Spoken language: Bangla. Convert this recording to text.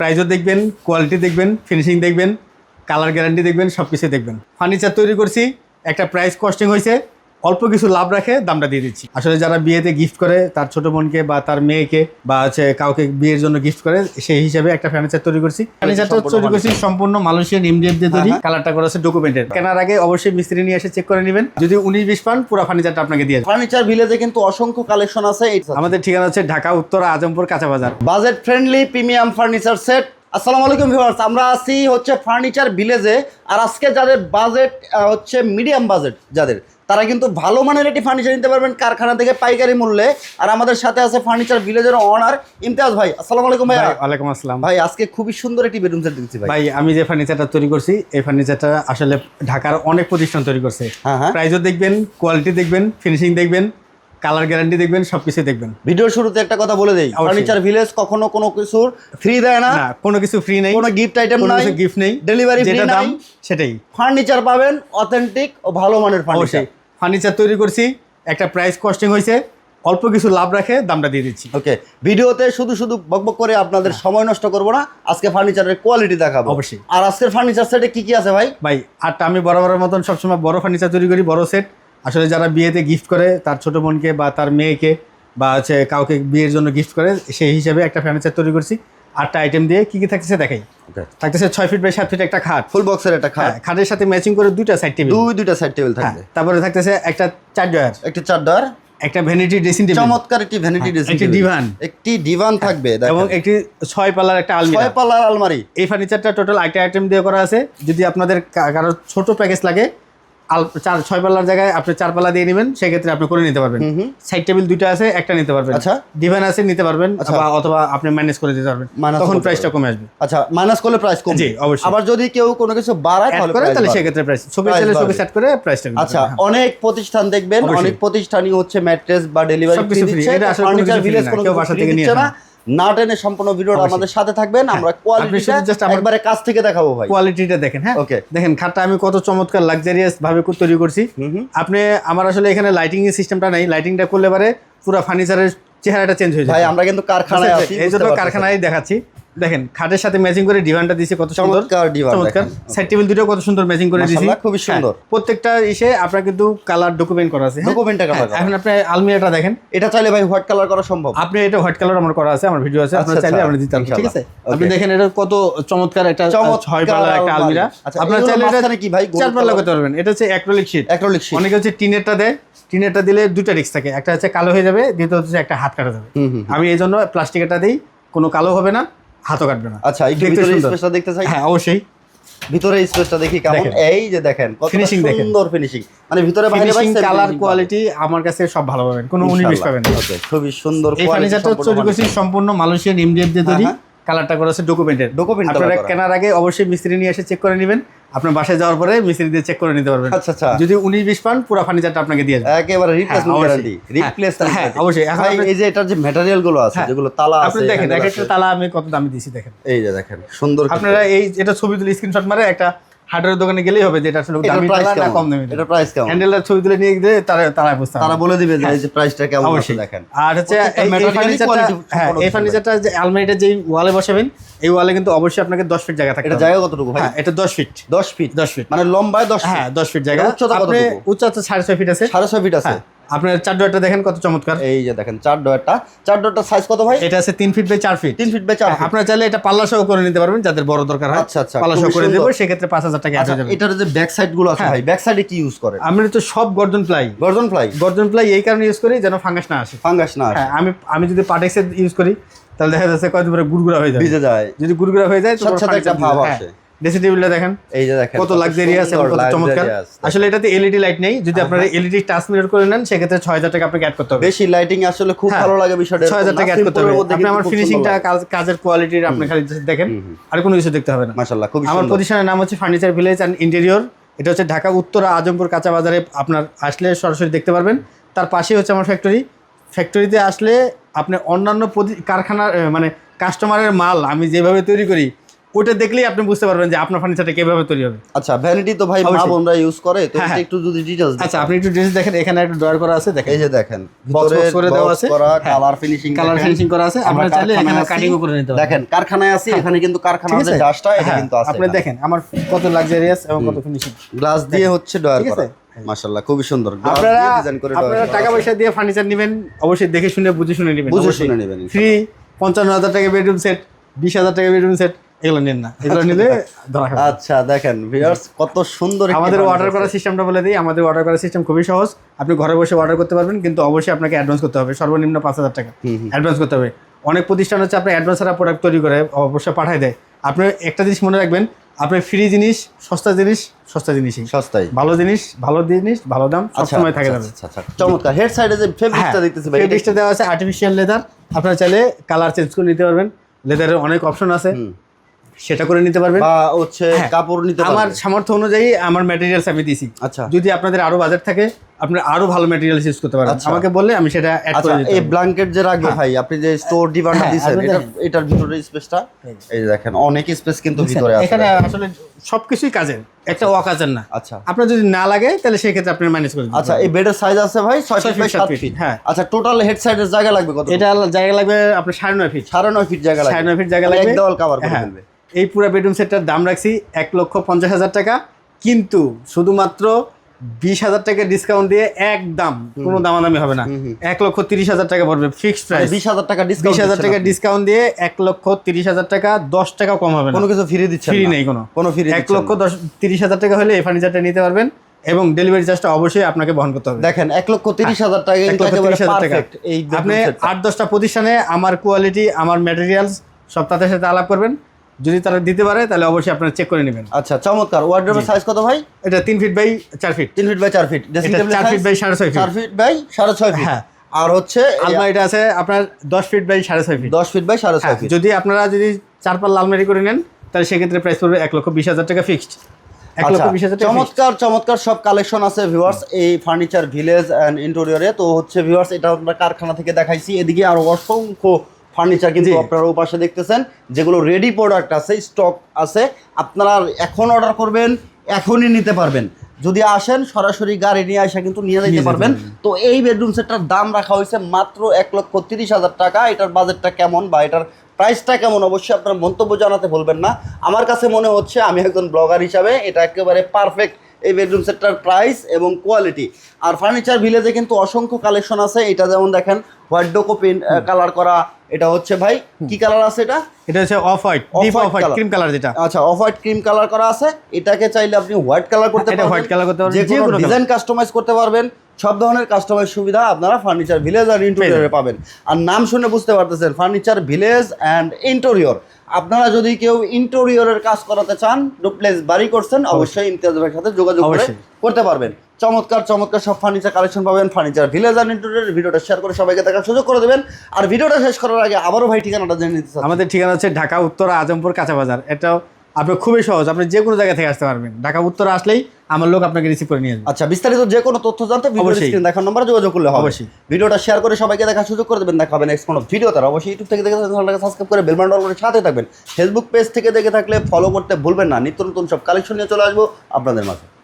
প্রাইসও দেখবেন, কোয়ালিটি দেখবেন, ফিনিশিং দেখবেন, কালার গ্যারান্টি দেখবেন, সব কিছু দেখবেন। ফার্নিচার তৈরি করছি, একটা প্রাইস কস্টিং হয়েছে, অল্প কিছু লাভ রাখে দামটা দিয়ে দিচ্ছি। আসলে যারা বিয়েতে গিফট করে তার ছোট বোনকে বা তার মেয়েকে বা কাউকে বিয়ের জন্য গিফট করে, সেই হিসাবে একটা ফার্নিচার তৈরি করছি। ফার্নিচারটা তৈরি করছি সম্পূর্ণ মালয়েশিয়ান এমডিএফ দিয়ে তৈরি। কালারটা করা আছে ডকুমেন্টেড। কেনার আগে অবশ্যই মিস্ত্রি নিয়ে এসে চেক করে নেবেন। যদি 19-20 পান, পুরো ফার্নিচারটা আপনাকে দিয়ে দেব। ফার্নিচার ভিলেজে কিন্তু অসংখ্য কালেকশন আছে। আমাদের ঠিকানা হচ্ছে ঢাকা উত্তর আজমপুর কাঁচা বাজার। Budget friendly premium furniture set. আসসালামু আলাইকুম ভিউয়ার্স, আমরা আছি হচ্ছে ফার্নিচার ভিলেজে। আর আজকে যাদের বাজেট হচ্ছে মিডিয়াম বাজেট, যাদের তারা কিন্তু ভালো মানের একটি ফার্নিচার নিতে পারবেন কারখানা থেকে পাইকারি মূল্যে। আর আমাদের সাথে আছে ফার্নিচার ভিলেজের ওনার ইমতিয়াজ ভাই। আসসালামু আলাইকুম ভাই। ওয়ালাইকুম আসসালাম ভাই। আজকে খুবই সুন্দর একটি বেডরুম সেট দিচ্ছি ভাই। আমি যে ফার্নিচারটা তৈরি করছি, এই ফার্নিচারটা আসলে ঢাকার অনেক প্রতিষ্ঠান তৈরি করছে। প্রাইসও দেখবেন, কোয়ালিটি দেখবেন, ফিনিশিং দেখবেন, কালার গ্যারান্টি দেখবেন, সবকিছু দেখবেন। ভিডিওর শুরুতে একটা কথা বলে দেই, ফার্নিচার ভিলেজ কখনো কোনো কিছু ফ্রি দেয় না। কোনো কিছু ফ্রি নেই, কোনো গিফট আইটেম নাই, গিফট নেই, ডেলিভারি ফ্রি নাই, সেটাই। ফার্নিচার পাবেন অথেন্টিক ও ভালো মানের ফার্নিচার। ফার্নিচার তৈরি করছি, একটা প্রাইস কস্টিং হয়েছে, অল্প কিছু লাভ রাখে দামটা দিয়ে দিচ্ছি। ওকে, ভিডিওতে শুধু বকবক করে আপনাদের সময় নষ্ট করব না। আজকে ফার্নিচারের কোয়ালিটি দেখাবো অবশ্যই। আর আজকের ফার্নিচার সেটে কি আছে ভাই? আরটা আমি বরাবরের মতন সবসময় বড় ফার্নিচার তৈরি করি, বড় সেট। আসলে যারা বিয়েতে গিফট করে তার ছোট বোনকে বা তার মেয়েকে বা কাউকে বিয়ের জন্য গিফট করে, সেই হিসাবে একটা ফার্নিচার তৈরি করছি। 8টা আইটেম দিয়ে কি থাকতেছে দেখাই। থাকতেছে 6 ফিট বাই 7 ফিট একটা খাট, ফুল বক্সের একটা খাট। খাটের সাথে ম্যাচিং করে দুইটা সাইড টেবিল, দুইটা সাইড টেবিল থাকবে। তারপরে থাকতেছে একটা 4 ডয়ার, একটা 4 ডয়ার, একটা ভ্যানিটি ড্রেসিং টেবিল, চমৎকার একটি ভ্যানিটি ড্রেসিং টেবিল, একটি ডিভান থাকবে এবং একটি 6 পাল্লার একটা আলমারি। 6 পাল্লার আলমারি। এই ফার্নিচারটা টোটাল 8টা আইটেম দিয়ে করা আছে। যদি আপনাদের কারো ছোট প্যাকেজ লাগে, 6 পাল্লার জায়গায় আপনি 4 পাল্লা দিয়ে নেবেন, সেক্ষেত্রে আপনি করে নিতে পারবেন। সাইড টেবিল দুইটা আছে, একটা নিতে পারবেন। আচ্ছা, ডিভান আছে, নিতে পারবেন, অথবা আপনি মাইনাস করে দিতে পারবেন, তখন প্রাইসটা কমে আসবে। আচ্ছা, মাইনাস করলে প্রাইস কমবে। জি, অবশ্যই। আবার যদি কেউ কোনো কিছু বাড়ায় তাহলে সেক্ষেত্রে প্রাইস ছবি সেট করে প্রাইসটা। আচ্ছা, অনেক প্রতিষ্ঠান দেখবেন, অনেক প্রতিষ্ঠানই হচ্ছে ম্যাট্রেস বা ডেলিভারি ফ্রি দিচ্ছে। ফার্নিচার ভিলেজ কোনো বাসা থেকে নিচ্ছে না। না টেনে সম্পূর্ণ ভিডিওটা আমাদের সাথে থাকবেন। আমরা কোয়ালিটিটা একবারে কাছ থেকে দেখাবো ভাই। কোয়ালিটিটা দেখেন। হ্যাঁ, ওকে। দেখেন খাটটা আমি কত চমৎকার লাক্সারিয়াস ভাবে তৈরি করছি। আপনি আমার আসলে এখানে লাইটিং এর সিস্টেমটা নাই, লাইটিংটা করলে পারে পুরো ফার্নিচারের চেহারাটা চেঞ্জ হয়ে যায়। ভাই আমরা কিন্তু কারখানায় আছি, এইজন্য কারখানায় দেখাচ্ছি। দেখেন খাটের সাথে ম্যাচিং করে ডিভানটা দিয়েছে, কত সুন্দর চমৎকার। সাইড টেবিল দুটো কত সুন্দর ম্যাচিং করে দিয়েছি, খুবই সুন্দর। প্রত্যেকটা আপনার কিন্তু কালার ডকুমেন্ট করা আছে। এখন আপনি আলমিরাটা দেখেন, এটা চাইলে ভাই হোয়াইট কালার করা সম্ভব। আপনি এটা হোয়াইট কালার আমার করা আছে, আমার ভিডিও আছে, আপনারা চাইলে আমরা দিতে পারবো। ঠিক আছে, আপনি দেখেন এটা কত চমৎকার একটা 6 পাল্লার একটা আলমিরা। আপনারা চাইলে এটা কি ভাই 4 পাল্লা করতে পারবেন। এটা হচ্ছে অ্যাক্রিলিক শীট। অনেকে হচ্ছে টিনেরটা দেয়, টিনেরটা দিলে দুটো রিস্ক থাকে, একটা হচ্ছে কালো হয়ে যাবে, দ্বিতীয় হচ্ছে একটা হাত কাটা যাবে। আমি এই জন্য প্লাস্টিকেরটা দিই, কোনো কালো হবে না, হাতও কাটবে না। আচ্ছা, এই ভিতরে স্পেসটা দেখতে চাই। হ্যাঁ, অবশ্যই। ভিতরে স্পেসটা দেখি কেমন। এই যে দেখেন কত সুন্দর ফিনিশিং, মানে ভিতরে বাইরে কালার কোয়ালিটি আমার কাছে সব ভালো পাবেন, কোনো 19-20 পাবেন না। ওকে, খুবই সুন্দর। এই ফার্নিচারটা তৈরি করছি সম্পূর্ণ মালয়েশিয়ান এমডিএফ দিয়ে তৈরি। কালারটা করা আছে ডকুমেন্টেড। আপনারা কেনার আগে অবশ্যই মিস্ত্রি নিয়ে এসে চেক করে নেবেন। আপনার বাসায় যাওয়ার পরে মিস্ত্রি দিয়ে চেক করে নিতে পারবেন। আচ্ছা, যদি 19-20 পান, পুরো ফার্নিচারটা আপনাকে দিয়ে দেব একেবারে রিপ্লেসমেন্ট গ্যারান্টি। রিপ্লেসমেন্ট, হ্যাঁ অবশ্যই। এখন এই যে এটার যে ম্যাটেরিয়াল গুলো আছে, যেগুলো তালা আছে, আপনি দেখেন একটা তালা আমি কত দামি দিয়েছি দেখেন। এই যে দেখেন সুন্দর। আপনারা এটা ছবি তুলে স্ক্রিনশট মারে একটা হার্ডওয়্যার দোকানে গেলেই হবে যে এটা আসলে দামি তালা না কম দামি। এটা প্রাইস কেমন? হ্যান্ডেলটা ছবি তুলে নিয়ে গিয়ে তারা বুঝতে তারা বলে দিবে যে এই যে প্রাইসটা কেমন আছে দেখেন। আর হচ্ছে এই ফার্নিচারটা যে আলমারিটা যে ওয়ালে বসাবেন, এই ওয়ালে কিন্তু অবশ্যই আপনাকে 10 ফিট জায়গা থাকে। এটা জায়গা কতটুকু ভাই? এটা 10 ফিট। 10 ফিট মানে লম্বায় 10 ফিট। হ্যাঁ, 10 ফিট জায়গা। উচ্চতা কতটুকু? উচ্চতা 6.5 ফিট আছে। 6.5 ফিট আছে। আপনার 4 ডয়ারটা দেখেন কত চমৎকার। এই যে দেখেন 4 ডয়ারটা সাইজ কত ভাই? এটা আছে 3 feet by 4 feet. 3 feet by 4 feet. আপনারা চাইলে এটা পাল্লা সহ করে নিতে পারবেন, যাদের বড় দরকার হয়। আচ্ছা, পাল্লা সহ করে দেব, সেই ক্ষেত্রে 5000 টাকা অ্যাড হয়ে যাবে। এটার যে ব্যাক সাইড গুলো আছে ভাই, ব্যাক সাইডে কি ইউজ করেন? আমরা তো সব গর্জন প্লাই। গর্জন প্লাই এই কারণে ইউজ করি যেন ফাঙ্গাস না আসে। হ্যাঁ, আমি যদি পাটেক্সের ইউজ করি তাহলে দেখা যাচ্ছে কয়েকদিন পরে গুড়গুড়া হয়ে যাবে, ভিজে যায়। যদি গুড়গুড়া হয়ে যায় তো একটা ভাব আসে। ড্রেসিং টেবিলটা দেখেন, এই যে দেখেন কত লাক্সারিয়াস এবং কত চমৎকার। আসলে এটাতে এলইডি লাইট নেই, যদি আপনারা এলইডি টাচ মিরর করে নেন সেক্ষেত্রে 6000 টাকা আপনাকে অ্যাড করতে হবে। বেশি লাইটিং আসলে খুব ভালো লাগে বিষয়টা। 6000 টাকা অ্যাড করতে হবে। আপনি আমার ফিনিশিংটা, কাজের কোয়ালিটির আপনি খালি দেখেন, আর কোনো কিছু দেখতে হবে না। মাশাআল্লাহ, খুব সুন্দর। আমার প্রতিষ্ঠানের নাম হচ্ছে ফার্নিচার ভিলেজ অ্যান্ড ইন্টেরিয়র। এটা হচ্ছে ঢাকা উত্তর আজমপুর কাঁচা বাজারে। আপনার আসলে সরাসরি দেখতে পারবেন। তার পাশেই হচ্ছে আমার ফ্যাক্টরিতে আসলে আপনি অন্যান্য কারখানার মানে কাস্টমারের মাল আমি যেভাবে তৈরি করি ওটা দেখলেই আপনি বুঝতে পারবেন যে আপনার ফার্নিচারটা কিভাবে তৈরি হবে। আচ্ছা ভ্যানিটি তো ভাই মা অবশ্যই। বোনরা ইউজ করে, তো হ্যাঁ, এটা একটু যদি ডিটেইলস আচ্ছা আপনি একটু ড্রেস দেখেন, এখানে একটা ড্রয়ার করা আছে দেখেন, এই যে দেখেন বক্স ভিতরে করে দেওয়া আছে, করা হ্যাঁ, কালার ফিনিশিং, কালার ফিনিশিং করা আছে। আপনারা চাইলে এখানে কাটিংও করে নিতে পারেন। দেখেন কারখানায় আছি, এখানে কিন্তু কারখানার যে ডাস্টটা এটা কিন্তু আছে। আপনি দেখেন আমার কত লাক্সারিয়াস এবং কত ফিনিশিং, গ্লাস দিয়ে হচ্ছে ডয়ার ঠিক করা, আছে? মাশাআল্লাহ খুবই সুন্দর গ্লাস আপনারা দিয়ে ডিজাইন করে ডয়ার আপনারা টাকা পয়সা দিয়ে ফার্নিচার নেবেন, অবশ্যই দেখে শুনে বুঝে শুনে নেবেন, বুঝে শুনে নেবেন। ফ্রি 55,000 টাকা বেডরুম সেট, 20,000 টাকা বেডরুম সেট, এগুলো নেন না, এগুলো নিলে ধরা খাবে। আচ্ছা দেখেন ভিউয়ার্স কত সুন্দর একটি আমাদের furniture অর্ডার করার সিস্টেমটা বলে দিই। আমাদের অর্ডার করার সিস্টেম খুবই সহজ। আপনি ঘরে বসে অর্ডার করতে পারবেন, কিন্তু অবশ্যই আপনাকে অ্যাডভান্স করতে হবে, সর্বনিম্ন 5,000 টাকা অ্যাডভান্স করতে হবে। অনেক প্রতিষ্ঠান হচ্ছে আপনি অ্যাডভান্স ছাড়া প্রোডাক্ট তৈরি করে অবশ্যই পাঠায় দেয়। আপনি একটা জিনিস মনে রাখবেন, আপনি ফ্রি জিনিস, সস্তা জিনিস, সস্তা জিনিসই, সস্তায় ভালো জিনিস, ভালো দাম সবসময় থাকে যাবে। আচ্ছা চমৎকার। হেড সাইডে যে ফেব্রিকটা দেখতেছি ভাই, ফেব্রিকটা দেওয়া আছে আর্টিফিশিয়াল লেদার। আপনারা চাইলে কালার চেঞ্জ করে নিতে পারবেন, লেদারের অনেক অপশন আছে, সেটা করে নিতে পারবেন, বা হচ্ছে হ্যাঁ, কাপড় নিতে আমার পারবেন। সামর্থ্য অনুযায়ী আমার ম্যাটেরিয়ালস আমি দিছি। আচ্ছা যদি আপনাদের আরো বাজেট থাকে, আপনারা আরো ভালো ম্যাটেরিয়ালস ইউজ করতে পারেন, আচ্ছা। আমাকে বললে আমি সেটা অ্যাড আচ্ছা করে দিতে এই পারবো। ব্ল্যাঙ্কেট যে রাখবে ভাই, আপনি যে স্টোর ডিভানটা হ্যাঁ, দিয়েছেন, আপনি এটার ভিতরে স্পেসটা এই যে দেখেন অনেক স্পেস কিন্তু ভিতরে আছে। এখানে আসলে সবকিছুই কাজের, একটা অকাজের না। আচ্ছা আপনার যদি না লাগে তাহলে সেই ক্ষেত্রে আপনি ম্যানেজ করে দিতে আচ্ছা পারবেন। এই বেডের সাইজ আছে ভাই 6 ফিট বাই 7 feet, ফিট। হ্যাঁ। আচ্ছা টোটাল হেড সাইডের জায়গা লাগবে কত? এটা জায়গা লাগবে আপনার 9.5 ফিট, 9.5 ফিট জায়গা লাগবে, 9.5 ফিট জায়গা মানে লাগবে, এক দেওয়াল কভার করে হ্যাঁ। ফেলবে। এই পুরো বেডরুম সেটটার দাম রাখছি 1,50,000 টাকা, কিন্তু শুধুমাত্র 20,000 টাকা ডিসকাউন্ট দিয়ে একদম কোনো দামাদামি হবে না, 1,30,000 টাকা পড়বে ফিক্সড প্রাইস। 20,000 টাকা ডিসকাউন্ট, 20,000 টাকা ডিসকাউন্ট দিয়ে 1,30,000 টাকা, 10 টাকা কম হবে না, কোনো কিছু ফ্রি দিচ্ছেন ফ্রি না? নেই কোনো ফ্রি 1,30,000 টাকা হলে এই ফার্নিচারটা নিতে পারবেন, এবং ডেলিভারি চার্জটা অবশ্যই আপনাকে বহন করতে হবে। দেখেন 1,30,000 টাকা কিন্তু একেবারে 1,30,000 টাকা। পারফেক্ট। এই আপনি 8-10টা প্রতিষ্ঠানে আমার কোয়ালিটি, আমার ম্যাটেরিয়ালস সব তাদের সাথে আলাপ করবেন, যদি তারা দিতে পারে তাহলে অবশ্যই আপনারা চেক করে নেবেন। আচ্ছা চমৎকার। ওয়ার্ড্রোবের সাইজ কত ভাই? এটা 3 feet by 4 feet, 3 feet by 4 feet. Dressing এটা table 4 feet by 6.5 feet, 4 feet by 6.5 feet. হ্যাঁ। আর হচ্ছে আলমারিটা আছে আপনার 10 feet by 6.5 feet. 10 feet by 6.5 feet. যদি আপনারা 4 পাল্লা আলমারি করে নেন তাহলে সেক্ষেত্রে প্রাইস পড়বে 1,20,000 টাকা ফিক্সড। আচ্ছা, চমৎকার চমৎকার সব কালেকশন আছে ভিউয়ার্স এই ফার্নিচার ভিলেজ অ্যান্ড ইন্টেরিয়রে। তো হচ্ছে ভিউয়ার্স এটা আমরা কারখানা থেকে দেখাইছি, এদিকে আরো অসংখ্য ফার্নিচার কিন্তু আপনারা ওপাশে দেখতেছেন, যেগুলো রেডি প্রোডাক্ট আছে, স্টক আছে। আপনারা এখন অর্ডার করবেন, এখনই নিতে পারবেন। যদি আসেন সরাসরি গাড়ি নিয়ে আসা কিন্তু নিয়ে যেতে পারবেন। তো এই বেডরুম সেটটার দাম রাখা হয়েছে মাত্র 1,30,000 টাকা। এটার বাজেটটা কেমন বা এটার প্রাইসটা কেমন অবশ্যই আপনার মন্তব্য জানাতে ভুলবেন না। আমার কাছে মনে হচ্ছে, আমি একজন ব্লগার হিসাবে, এটা একেবারে পারফেক্ট এই বেডরুম সেটটার প্রাইস এবং কোয়ালিটি। আর ফার্নিচার ভিলেজে কিন্তু অসংখ্য কালেকশন আছে। এটা যেমন দেখেন হোয়াইট ডোকো পেন্ট কালার করা, এটা হচ্ছে ভাই কি কালার আছে এটা? এটা হচ্ছে off white, deep off white cream colour যেটা। আচ্ছা অফ হোয়াইট ক্রিম কালার করা আছে। এটাকে চাইলে আপনি হোয়াইট কালার করতে এটা পারবেন, হোয়াইট কালার করতে পারবেন, যে কোনো ডিজাইন কাস্টমাইজ করতে পারবেন। সব ধরনের কাস্টমাইজ সুবিধা আপনারা ফার্নিচার ভিলেজ আর ইন্টেরিয়রে পাবেন। আর নাম শুনে বুঝতে পারতেছেন ফার্নিচার ভিলেজ অ্যান্ড ইন্টেরিয়র। আপনারা যদি কেউ ইন্টেরিয়রের কাজ করাতে চান, ডুপ্লেক্স বাড়ি করছেন, অবশ্যই ইমতিয়াজ ভাইয়ের সাথে যোগাযোগ করে করতে পারবেন। চমৎকার চমৎকার সব ফার্নিচার কালেকশন পাবেন ফার্নিচার ভিলেজ অ্যান্ড ইন্টেরিয়র। ভিডিওটা শেয়ার করে সবাইকে দেখার সুযোগ করে দেবেন। আর ভিডিওটা শেষ করার আগে আবারও ভাই ঠিকানাটা জেনে নিতে চাচ্ছি। আমাদের ঠিকানা হচ্ছে ঢাকা উত্তরা আজমপুর কাঁচা বাজার। এটাও আপনার খুবই সহজ, আপনি যে কোনো জায়গা থেকে আসতে পারবেন। ঢাকা উত্তরা আসলেই আমার লোক আপনাকে রিসিভ করে নিয়ে যাবে। আচ্ছা বিস্তারিত যে কোনো তথ্য জানতে ভিডিও স্ক্রিন দেখার নম্বরে যোগাযোগ করলে হবে। অবশ্যই ভিডিওটা শেয়ার করে সবাইকে দেখার সুযোগ করে দেবেন। দেখা হবে নেক্সট কোনো ভিডিও। তার অবশ্যই ইউটিউব থেকে দেখে চ্যানেলটাকে সাবস্ক্রাইব করে বেল বাটন অন করে সাথে থাকবেন। ফেসবুক পেজ থেকে দেখে থাকলে ফলো করতে ভুলবেন না। নিত্য নতুন সব কালেকশন নিয়ে চলে আসবো আপনাদের মাঝে।